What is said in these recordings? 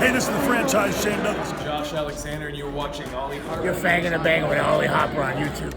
Hey, this is the franchise Shane Douglas. Josh Alexander, and you're watching Ollie Harper. You're fanging and banging with Ollie Harper on YouTube.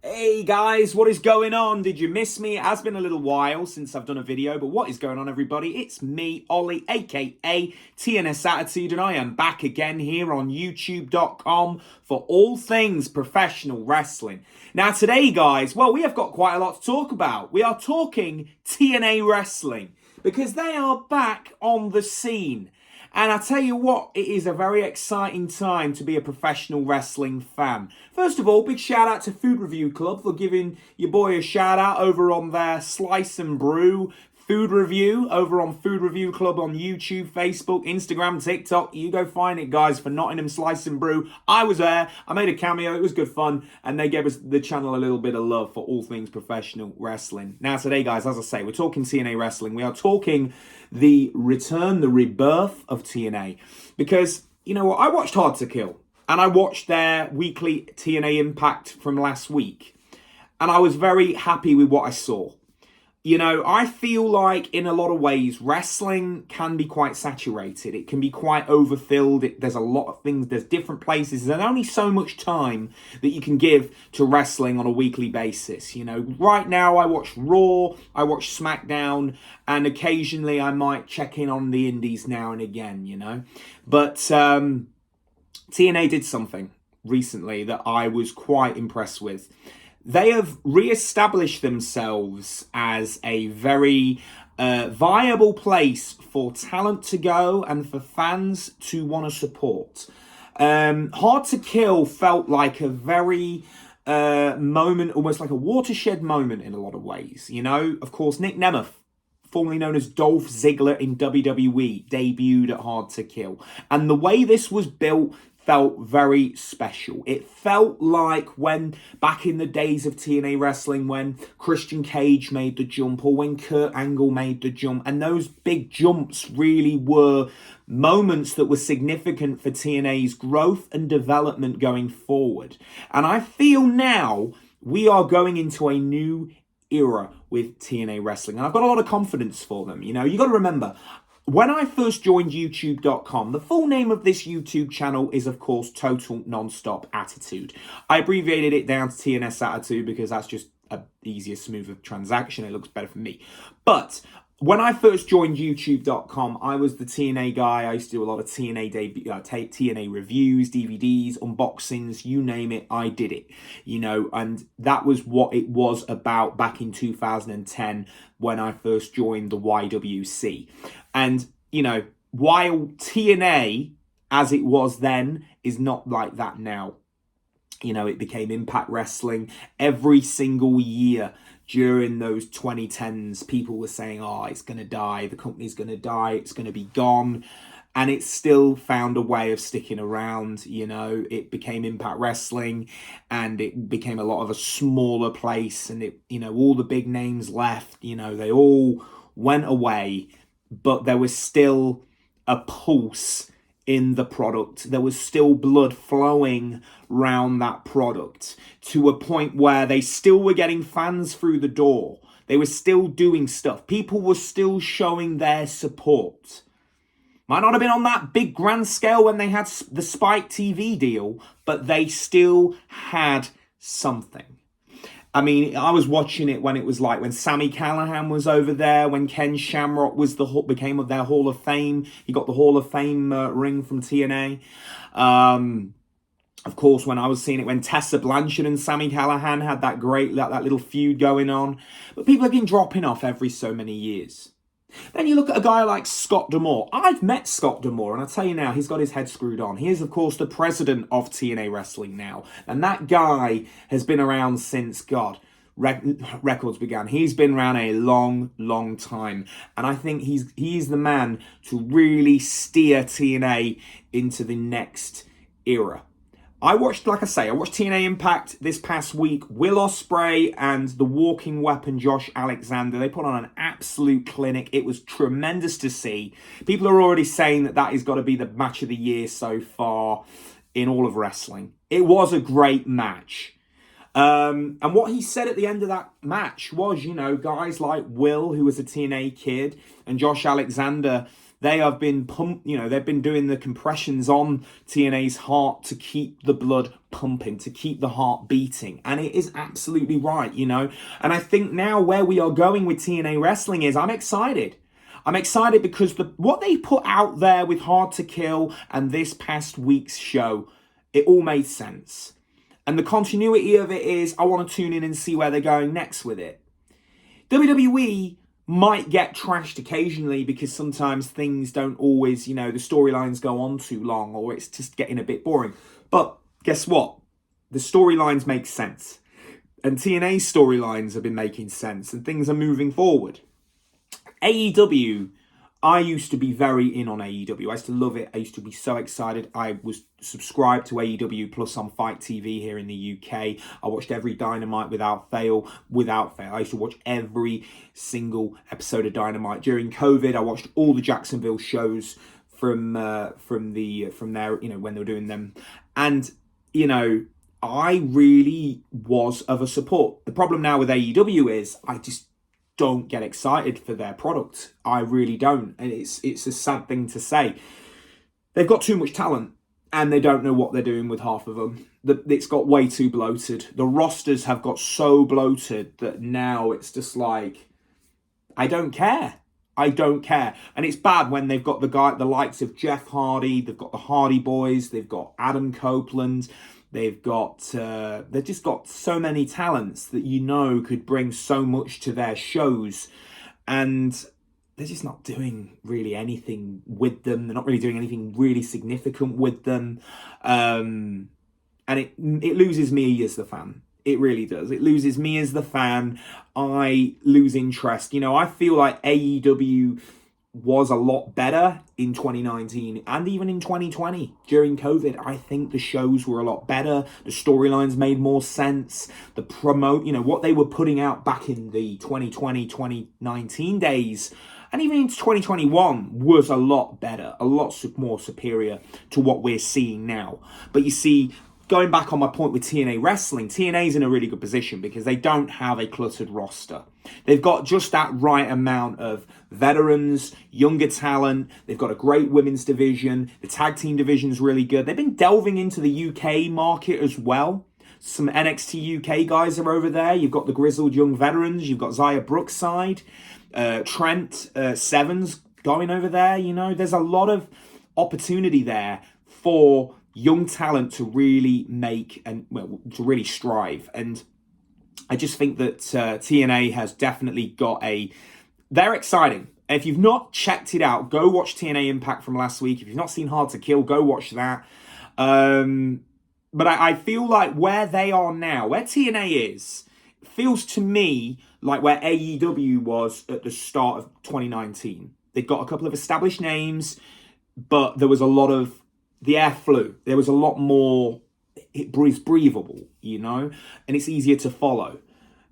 Hey guys, what is going on? Did you miss me? It has been a little while since I've done a video, but what is going on, everybody? It's me, Ollie, aka TNSAttitude, and I am back again here on YouTube.com for all things professional wrestling. Now today, guys, well, we have got quite a lot to talk about. We are talking TNA Wrestling, because they are back on the scene. And I tell you what, it is a very exciting time to be a professional wrestling fan. First of all, big shout out to Food Review Club for giving your boy a shout out over on their Slice and Brew food review over on Food Review Club on YouTube, Facebook, Instagram, TikTok. You go find it, guys, for Nottingham Slice and Brew. I was there. I made a cameo. It was good fun. And they gave us the channel a little bit of love for all things professional wrestling. Now today, guys, as I say, we're talking TNA Wrestling. We are talking the return, the rebirth of TNA. Because, you know what, I watched Hard to Kill. And I watched their weekly TNA Impact from last week. And I was very happy with what I saw. You know, I feel like in a lot of ways, wrestling can be quite saturated. It can be quite overfilled. There's a lot of things. There's different places. There's only so much time that you can give to wrestling on a weekly basis. You know, right now I watch Raw, I watch SmackDown, and occasionally I might check in on the indies now and again, you know. But TNA did something recently that I was quite impressed with. They have re-established themselves as a very viable place for talent to go and for fans to want to support. Hard to Kill felt like a very moment, almost like a watershed moment in a lot of ways. You know, of course, Nick Nemeth, formerly known as Dolph Ziggler in WWE, debuted at Hard to Kill. And the way this was built felt very special. It felt like when, back in the days of TNA Wrestling, when Christian Cage made the jump, or when Kurt Angle made the jump, and those big jumps really were moments that were significant for TNA's growth and development going forward. And I feel now we are going into a new era with TNA Wrestling, and I've got a lot of confidence for them. You know, you got to remember, when I first joined YouTube.com, the full name of this YouTube channel is, of course, Total Nonstop Attitude. I abbreviated it down to TNSAttitude because that's just an easier, smoother transaction. It looks better for me. But when I first joined YouTube.com, I was the TNA guy. I used to do a lot of TNA TNA reviews, DVDs, unboxings, you name it, I did it. You know, and that was what it was about back in 2010 when I first joined the YWC. And, you know, while TNA, as it was then, is not like that now. You know, it became Impact Wrestling. Every single year during those 2010s, people were saying, oh, it's going to die, the company's going to die, it's going to be gone. And it still found a way of sticking around. You know, it became Impact Wrestling, and it became a lot of a smaller place, and it, you know, all the big names left, you know, they all went away, but there was still a pulse in the product. There was still blood flowing round that product to a point where they still were getting fans through the door. They were still doing stuff. People were still showing their support. Might not have been on that big grand scale when they had the Spike TV deal, but they still had something. I mean, I was watching it when it was like when Sami Callihan was over there, when Ken Shamrock was became their Hall of Fame. He got the Hall of Fame ring from TNA. Of course, when I was seeing it, when Tessa Blanchard and Sami Callihan had that that little feud going on. But people have been dropping off every so many years. Then you look at a guy like Scott D'Amore. I've met Scott D'Amore, and I tell you now, he's got his head screwed on. He is, of course, the president of TNA Wrestling now. And that guy has been around since, God, records began. He's been around a long, long time. And I think he's the man to really steer TNA into the next era. I watched, like I say, I watched TNA Impact this past week. Will Ospreay and the walking weapon Josh Alexander, they put on an absolute clinic. It was tremendous to see. People are already saying that is got to be the match of the year so far in all of wrestling. It was a great match. And what he said at the end of that match was, guys like Will, who was a TNA kid, and Josh Alexander, they have been they've been doing the compressions on TNA's heart to keep the blood pumping, to keep the heart beating. And it is absolutely right, And I think now where we are going with TNA Wrestling is I'm excited. I'm excited because what they put out there with Hard to Kill and this past week's show, it all made sense. And the continuity of it is I want to tune in and see where they're going next with it. WWE might get trashed occasionally because sometimes things don't always, the storylines go on too long or it's just getting a bit boring. But guess what? The storylines make sense. And TNA's storylines have been making sense and things are moving forward. AEW, I used to be very in on AEW. I used to love it. I used to be so excited. I was subscribed to AEW Plus on Fight TV here in the UK. I watched every Dynamite without fail. I used to watch every single episode of Dynamite. During COVID, I watched all the Jacksonville shows from there, when they were doing them. And, I really was of a support. The problem now with AEW is I just don't get excited for their product. I really don't. And it's a sad thing to say. They've got too much talent and they don't know what they're doing with half of them. It's got way too bloated. The rosters have got so bloated that now it's just like, I don't care. I don't care. And it's bad when they've got the likes of Jeff Hardy, they've got the Hardy Boys, they've got Adam Copeland, they've just got so many talents that could bring so much to their shows. And they're just not doing really anything with them. They're not really doing anything really significant with them. And it loses me as the fan. It really does. It loses me as the fan. I lose interest. I feel like AEW was a lot better in 2019 and even in 2020 during COVID. I think the shows were a lot better. The storylines made more sense. The what they were putting out back in the 2020, 2019 days and even into 2021 was a lot better, a lot more superior to what we're seeing now. But you see, going back on my point with TNA Wrestling, TNA's in a really good position because they don't have a cluttered roster. They've got just that right amount of veterans, younger talent. They've got a great women's division. The tag team division is really good. They've been delving into the UK market as well. Some NXT UK guys are over there. You've got the grizzled young veterans. You've got Zaya Brookside, Trent Sevens going over there. There's a lot of opportunity there for young talent to really to really strive. And I just think that TNA has definitely got they're exciting. If you've not checked it out, go watch TNA Impact from last week. If you've not seen Hard to Kill, go watch that. But I feel like where they are now, where TNA is, feels to me like where AEW was at the start of 2019. They've got a couple of established names, but there was a lot of the air flew. There was a lot more. It breathable, and it's easier to follow.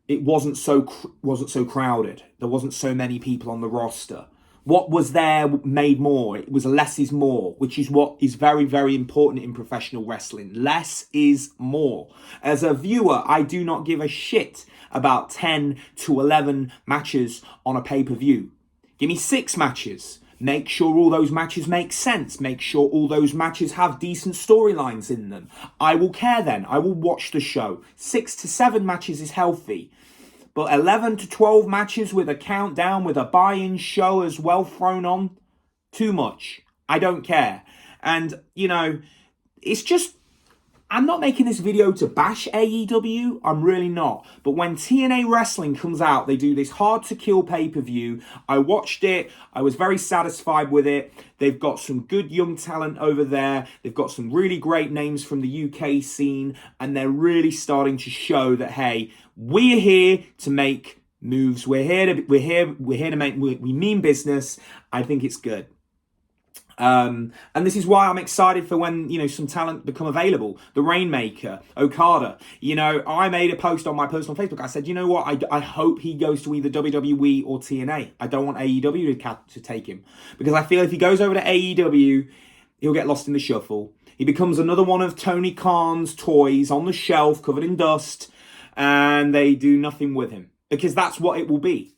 It wasn't so crowded. There wasn't so many people on the roster. What was there made more. It was less is more, which is what is very, very important in professional wrestling. Less is more. As a viewer, I do not give a shit about 10 to 11 matches on a pay-per-view. Give me 6 matches. Make sure all those matches make sense. Make sure all those matches have decent storylines in them. I will care then. I will watch the show. 6 to 7 matches is healthy. But 11 to 12 matches with a countdown, with a buy-in show as well thrown on, too much. I don't care. And, it's just, I'm not making this video to bash AEW. I'm really not. But when TNA Wrestling comes out, they do this Hard to Kill pay-per-view. I watched it. I was very satisfied with it. They've got some good young talent over there. They've got some really great names from the UK scene. And they're really starting to show that, hey, we're here to make moves. We're here to make, we mean business. I think it's good. And this is why I'm excited for when, some talent become available. The Rainmaker, Okada. I made a post on my personal Facebook. I said, what? I hope he goes to either WWE or TNA. I don't want AEW to take him. Because I feel if he goes over to AEW, he'll get lost in the shuffle. He becomes another one of Tony Khan's toys on the shelf, covered in dust, and they do nothing with him. Because that's what it will be.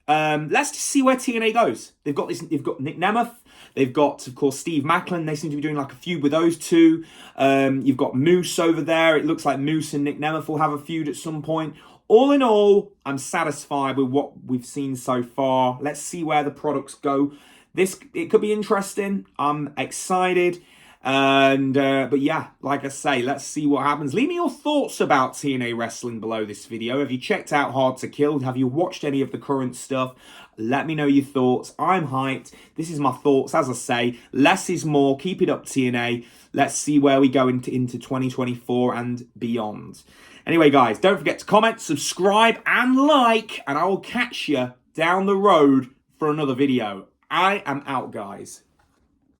Let's just see where TNA goes. They've got Nick Nemeth. They've got, of course, Steve Macklin. They seem to be doing like a feud with those two. You've got Moose over there. It looks like Moose and Nick Nemeth will have a feud at some point. All in all, I'm satisfied with what we've seen so far. Let's see where the products go. It could be interesting. I'm excited. But yeah, like I say, let's see what happens. Leave me your thoughts about TNA Wrestling below this video. Have you checked out Hard to Kill? Have you watched any of the current stuff? Let me know your thoughts. I'm hyped. This is my thoughts. As I say, less is more. Keep it up, TNA. Let's see where we go into 2024 and beyond. Anyway, guys, don't forget to comment, subscribe, and like, and I will catch you down the road for another video. I am out, guys.